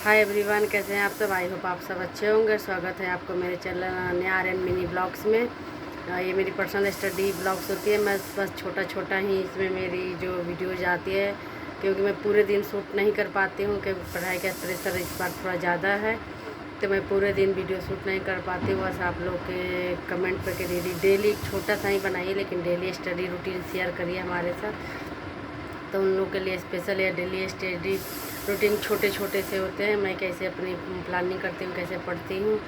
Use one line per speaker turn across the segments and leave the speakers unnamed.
Hi everyone, कैसे हैं आप सब। आई होप आप सब अच्छे होंगे। स्वागत है आपको मेरे चैनल न्यार एंड मिनी ब्लॉग्स में। ये मेरी पर्सनल स्टडी ब्लॉग्स होती है। मैं बस छोटा छोटा ही इसमें मेरी जो वीडियोज आती है, क्योंकि मैं पूरे दिन शूट नहीं कर पाती हूँ, क्योंकि पढ़ाई का प्रेशर इस बार थोड़ा ज़्यादा है, तो मैं पूरे दिन वीडियो शूट नहीं कर पाती हूँ। बस आप लोग के कमेंट पर के डेली छोटा सा ही बनाइए, लेकिन डेली स्टडी रूटीन शेयर करिए हमारे साथ। तो उन लोग के लिए स्पेशल या डेली स्टडी रूटीन छोटे छोटे से होते हैं। मैं कैसे अपनी प्लानिंग करती हूँ, कैसे पढ़ती हूँ।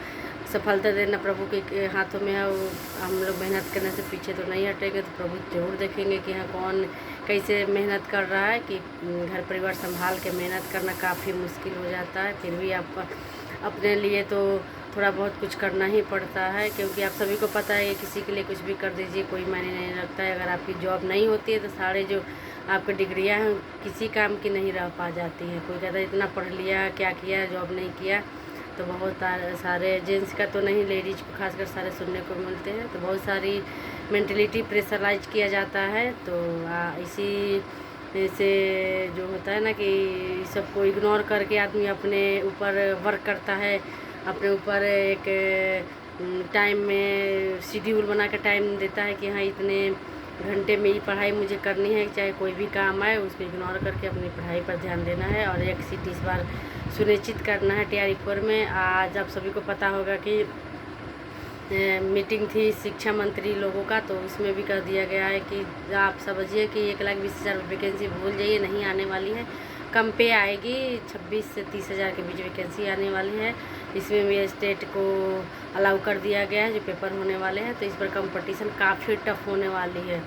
सफलता देना प्रभु के हाथों में है। वो हम लोग मेहनत करने से पीछे तो नहीं हटेंगे, तो प्रभु जरूर देखेंगे कि हाँ कौन कैसे मेहनत कर रहा है। कि घर परिवार संभाल के मेहनत करना काफ़ी मुश्किल हो जाता है, फिर भी आप अपने लिए तो थोड़ा बहुत कुछ करना ही पड़ता है, क्योंकि आप सभी को पता है कि किसी के लिए कुछ भी कर दीजिए कोई मायने नहीं रखता है। अगर आपकी जॉब नहीं होती है तो सारे जो आपकी डिग्रियां हैं किसी काम की नहीं रह पा जाती हैं। कोई कहता है इतना पढ़ लिया, क्या किया, जॉब नहीं किया। तो बहुत सारे जेंट्स का तो नहीं, लेडीज को खासकर सारे सुनने को मिलते हैं। तो बहुत सारी मेंटलिटी प्रेशराइज किया जाता है। तो इसी से जो होता है ना कि सबको इग्नोर करके आदमी अपने ऊपर वर्क करता है, अपने ऊपर एक टाइम में शेड्यूल बना के टाइम देता है कि हाँ इतने घंटे में ही पढ़ाई मुझे करनी है। चाहे कोई भी काम आए उसको इग्नोर करके अपनी पढ़ाई पर ध्यान देना है। और एक सीट इस बार सुनिश्चित करना है TR-4 में। आज आप सभी को पता होगा कि मीटिंग थी शिक्षा मंत्री लोगों का, तो उसमें भी कर दिया गया है कि आप समझिए कि 1,20,000 वैकेंसी भूल जाइए, नहीं आने वाली है। कम पे आएगी, 26 से 30 हज़ार के बीच वैकेंसी आने वाली है। इसमें भी स्टेट को अलाउ कर दिया गया है जो पेपर होने वाले हैं। तो इस पर कंपटीशन काफ़ी टफ होने वाली है।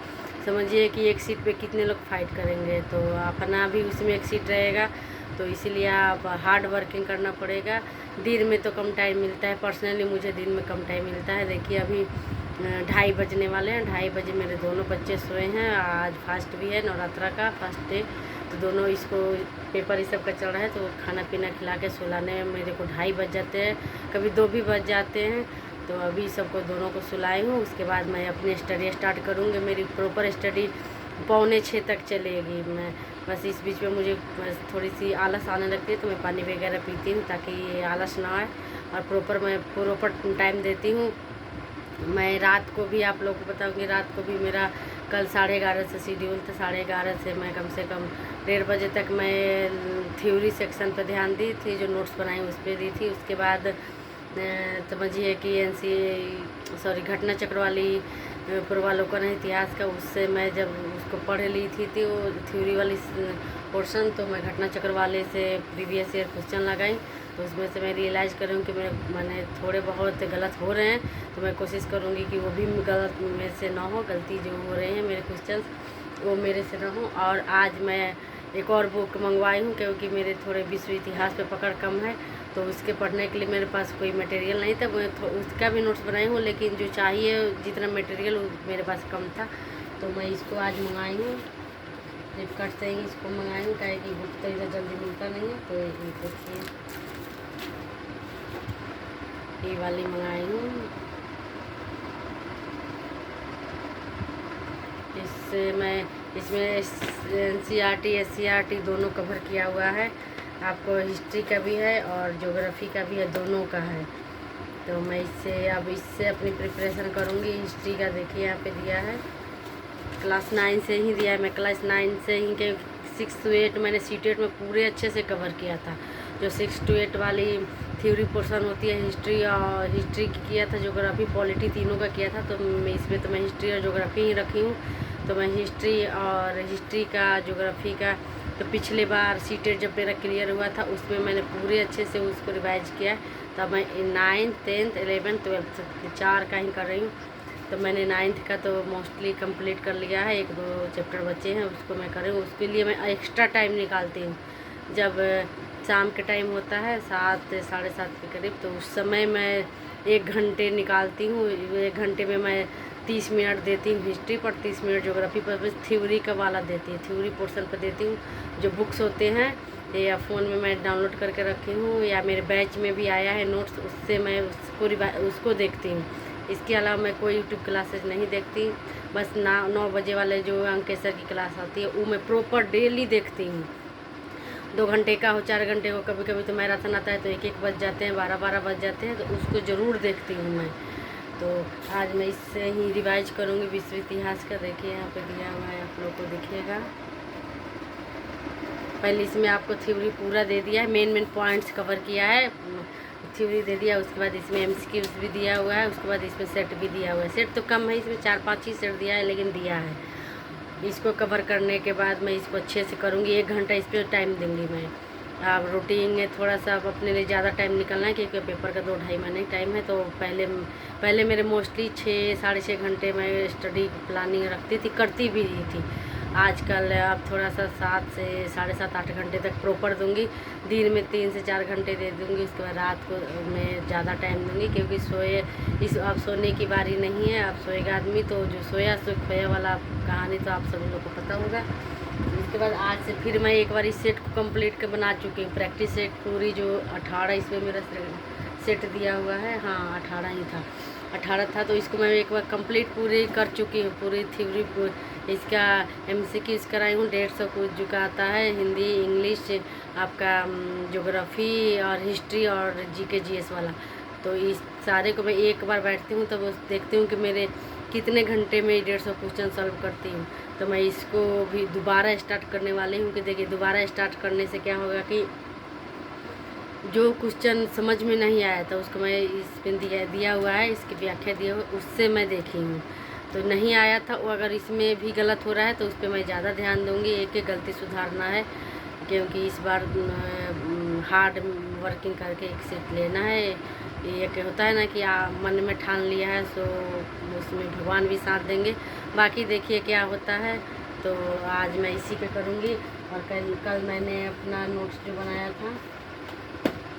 समझिए कि एक सीट पे कितने लोग फाइट करेंगे, तो अपना भी उसमें एक सीट रहेगा। तो इसीलिए आप हार्ड वर्किंग करना पड़ेगा। दिन में तो कम टाइम मिलता है, पर्सनली मुझे दिन में कम टाइम मिलता है। देखिए अभी 2:30 बजने वाले हैं। 2:30 बजे मेरे दोनों बच्चे सोए हैं। आज फास्ट भी है, नवरात्रा का फर्स्ट डे, तो दोनों इसको पेपर इस सब का चल रहा है, तो खाना पीना खिला के सुलाने में मेरे को 2:30 बज जाते हैं, कभी 2 भी बज जाते हैं। तो अभी सबको दोनों को सुलाई हूँ, उसके बाद मैं अपनी स्टडी स्टार्ट करूँगी। मेरी प्रॉपर स्टडी 5:45 तक चलेगी। मैं बस इस बीच में मुझे बस थोड़ी सी आलस आने लगती है, तो मैं पानी वगैरह पीती हूँ ताकि ये आलस ना आए, और मैं प्रॉपर टाइम देती हूँ। मैं रात को भी आप लोगों को बताऊँगी, रात को भी मेरा कल 11:30 से शेड्यूल था। 11:30 से मैं कम से कम 1:30 बजे तक मैं थ्योरी सेक्शन पर ध्यान दी थी, जो नोट्स बनाई उस पर दी थी। उसके बाद समझिए कि घटना चक्र वाली पूर्वालोकन इतिहास का, उससे मैं जब उसको पढ़ ली थी वो थ्योरी वाली पोर्शन, तो मैं घटना चक्र वाले से प्रीवियस ईयर क्वेश्चन लगाई। तो उसमें से मैं रियलाइज़ करूँ कि मैंने थोड़े बहुत गलत हो रहे हैं, तो मैं कोशिश करूँगी कि वो भी गलत मेरे से ना हो। गलती जो हो रहे हैं मेरे क्वेश्चन वो मेरे से ना हो। और आज मैं एक और बुक मंगवाई हूँ, क्योंकि मेरे थोड़े विश्व इतिहास पे पकड़ कम है, तो उसके पढ़ने के लिए मेरे पास कोई मटेरियल नहीं था। मैं उसका भी नोट्स बनाई हूँ, लेकिन जो चाहिए जितना मटेरियल मेरे पास कम था, तो मैं इसको आज मंगाई हूँ। फ्लिपकार्ट से ही इसको मंगाई हूँ, क्या कि बुक तो इधर जल्दी मिलता नहीं है। तो ये देखिए ये वाली मंगाई हूँ। इससे मैं इसमें NCERT SCERT दोनों कवर किया हुआ है। आपको हिस्ट्री का भी है और ज्योग्राफी का भी है, दोनों का है। तो मैं इससे अपनी प्रिपरेशन करूँगी। हिस्ट्री का देखिए यहाँ पे दिया है, क्लास 9 से ही दिया है। मैं क्लास 9 से ही के 6 to 8 मैंने CTET में पूरे अच्छे से कवर किया था। जो 6 to 8 वाली थ्योरी पोर्शन होती है हिस्ट्री की किया था, ज्योग्राफी पॉलिटी तीनों का किया था। तो मैं इसमें तो मैं हिस्ट्री और ज्योग्राफी ही रखी हूँ। तो मैं हिस्ट्री का ज्योग्राफी का तो पिछले बार CTET जब मेरा क्लियर हुआ था उसमें मैंने पूरे अच्छे से उसको रिवाइज किया। तब मैं 9th 10th 11th 12th 4 का ही कर रही हूँ। तो मैंने 9th का तो मोस्टली कंप्लीट कर लिया है, 1-2 चैप्टर बचे हैं, उसको मैं कर रही हूँ। उसके लिए मैं एक्स्ट्रा टाइम निकालती हूँ। जब शाम के टाइम होता है 7 साढ़े 7 के करीब, तो उस समय मैं 1 घंटे निकालती हूँ। 1 घंटे में मैं 30 मिनट देती हूँ हिस्ट्री पर, 30 मिनट ज्योग्राफी पर। बस थ्योरी का वाला देती हूँ, थ्योरी पोर्शन पर देती हूँ। जो बुक्स होते हैं या फ़ोन में मैं डाउनलोड करके रखी हूँ, या मेरे बैच में भी आया है नोट्स, उससे मैं उसको देखती हूँ। इसके अलावा मैं कोई यूट्यूब क्लासेज नहीं देखती। बस 9 बजे वाले जो अंकेसर की क्लास आती है वो मैं प्रॉपर डेली देखती हूँ। 2 घंटे का हो, 4 घंटे को, कभी कभी तो मैराथन आता है तो 1-1 बज जाते हैं, 12-12 बज जाते हैं, तो उसको ज़रूर देखती हूँ मैं। तो आज मैं इससे ही रिवाइज करूँगी विश्व इतिहास का। देखिए यहाँ पे दिया हुआ है, आप लोग को दिखेगा। पहले इसमें आपको थ्योरी पूरा दे दिया है, मेन पॉइंट्स कवर किया है, थ्योरी दे दिया। उसके बाद इसमें एमसीक्यूज भी दिया हुआ है, उसके बाद इसमें सेट भी दिया हुआ है। सेट तो कम है, इसमें 4-5 ही सेट दिया है, लेकिन दिया है। इसको कवर करने के बाद मैं इसको अच्छे से करूँगी। 1 घंटा इस पर टाइम दूँगी मैं। अब रूटीन में थोड़ा सा अब अपने लिए ज़्यादा टाइम निकलना है, क्योंकि पेपर का 2-2.5 महीने टाइम है। तो पहले मेरे मोस्टली 6-6.5 घंटे मैं स्टडी प्लानिंग रखती थी, करती भी थी। आजकल अब थोड़ा सा 7 से 7.5-8 घंटे तक प्रॉपर दूंगी। दिन में 3 से 4 घंटे दे दूंगी। उसके बाद रात को मैं ज़्यादा टाइम दूंगी, क्योंकि अब सोने की बारी नहीं है। अब सोएगा आदमी, तो जो सोया सो खोया वाला कहानी तो आप सभी लोग को पता होगा। उसके बाद आज से फिर मैं एक बार इस सेट को कंप्लीट कर बना चुकी हूँ। प्रैक्टिस सेट पूरी जो 18 इसमें मेरा सेट दिया हुआ है, हाँ 18 ही था, 18 था। तो इसको मैं एक बार कंप्लीट पूरी कर चुकी हूँ, पूरी थ्योरी। इसका एमसीक्यूज कराई हूँ 150 कुछ जो का आता है, हिंदी, इंग्लिश, आपका ज्योग्राफी और हिस्ट्री और जीके जीएस वाला। तो इस सारे को मैं एक बार बैठती हूँ, तब देखती हूँ कि मेरे कितने घंटे में 150 क्वेश्चन सॉल्व करती हूँ। तो मैं इसको भी दोबारा स्टार्ट करने वाली हूँ कि देखिए दोबारा स्टार्ट करने से क्या होगा कि जो क्वेश्चन समझ में नहीं आया था उसको मैं इसमें दिया हुआ है, इसकी व्याख्या दिया हुआ, उससे मैं देखी हूँ। तो नहीं आया था वो, अगर इसमें भी गलत हो रहा है तो उस पर मैं ज़्यादा ध्यान दूँगी। एक एक गलती सुधारना है, क्योंकि इस बार हार्ड वर्किंग करके एक सेट लेना है। ये क्या होता है ना कि मन में ठान लिया है, सो उसमें भगवान भी साथ देंगे। बाकी देखिए क्या होता है। तो आज मैं इसी पे करूँगी। और कल मैंने अपना नोट्स जो बनाया था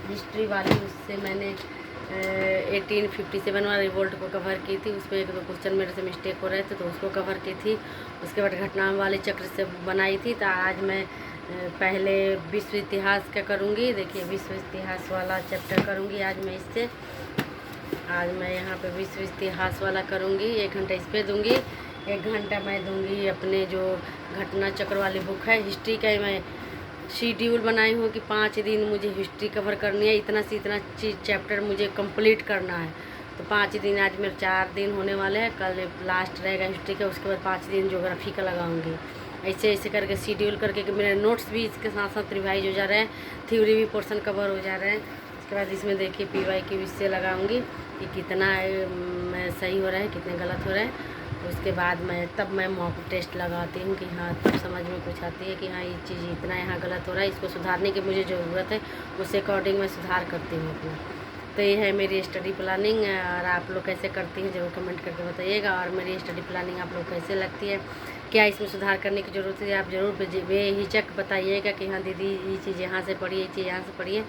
हिस्ट्री वाली, उससे मैंने 1857 वाला रिवोल्ट को कवर की थी। उसमें 1-2 क्वेश्चन मेरे से मिस्टेक हो रहे थे, तो उसको कवर की थी। उसके बाद घटना वाले चक्र से बनाई थी। तो आज मैं पहले विश्व इतिहास का करूँगी। देखिए विश्व इतिहास वाला चैप्टर करूँगी आज मैं इससे। आज मैं यहाँ पे विश्व इतिहास वाला करूँगी, 1 घंटा इस पर दूँगी। 1 घंटा मैं दूँगी अपने जो घटना चक्र वाली बुक है हिस्ट्री का। मैं शेड्यूल बनाई हूँ कि 5 दिन मुझे हिस्ट्री कवर करनी है, इतना से इतना चीज़ चैप्टर मुझे कंप्लीट करना है। तो 5 दिन, आज मेरे 4 दिन होने वाले हैं, कल लास्ट रहेगा हिस्ट्री का। उसके बाद 5 दिन ज्योग्राफी का लगाऊंगी। ऐसे ऐसे करके शेड्यूल करके कि मेरे नोट्स भी इसके साथ साथ रिवाइज हो जा रहे हैं, थ्योरी भी पोर्शन कवर हो जा रहे हैं। उसके बाद इसमें देखिए PYQ इससे लगाऊंगी कि कितना सही हो रहा है, कितने गलत हो रहे हैं। उसके बाद मैं मॉक टेस्ट लगाती हूँ कि हाँ, तब समझ में कुछ आती है कि हाँ ये चीज़ इतना यहाँ गलत हो रहा है, इसको सुधारने की मुझे ज़रूरत है। उसके अकॉर्डिंग मैं सुधार करती हूँ अपना। तो ये है मेरी स्टडी प्लानिंग। और आप लोग कैसे करती हैं ज़रूर कमेंट करके बताइएगा। और मेरी स्टडी प्लानिंग आप लोग कैसे लगती है, क्या इसमें सुधार करने की ज़रूरत है, आप ज़रूर बेहिचक बताइएगा कि हाँ दीदी ये चीज़ यहाँ से पढ़िए, ये चीज़ यहाँ से पढ़िए।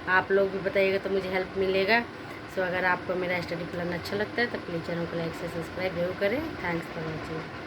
आप लोग भी बताइएगा तो मुझे हेल्प मिलेगा। सो अगर आपको मेरा स्टडी प्लान अच्छा लगता है तो प्लीज़ चैनल को लाइक से सब्सक्राइब जरूर करें। Thanks for watching.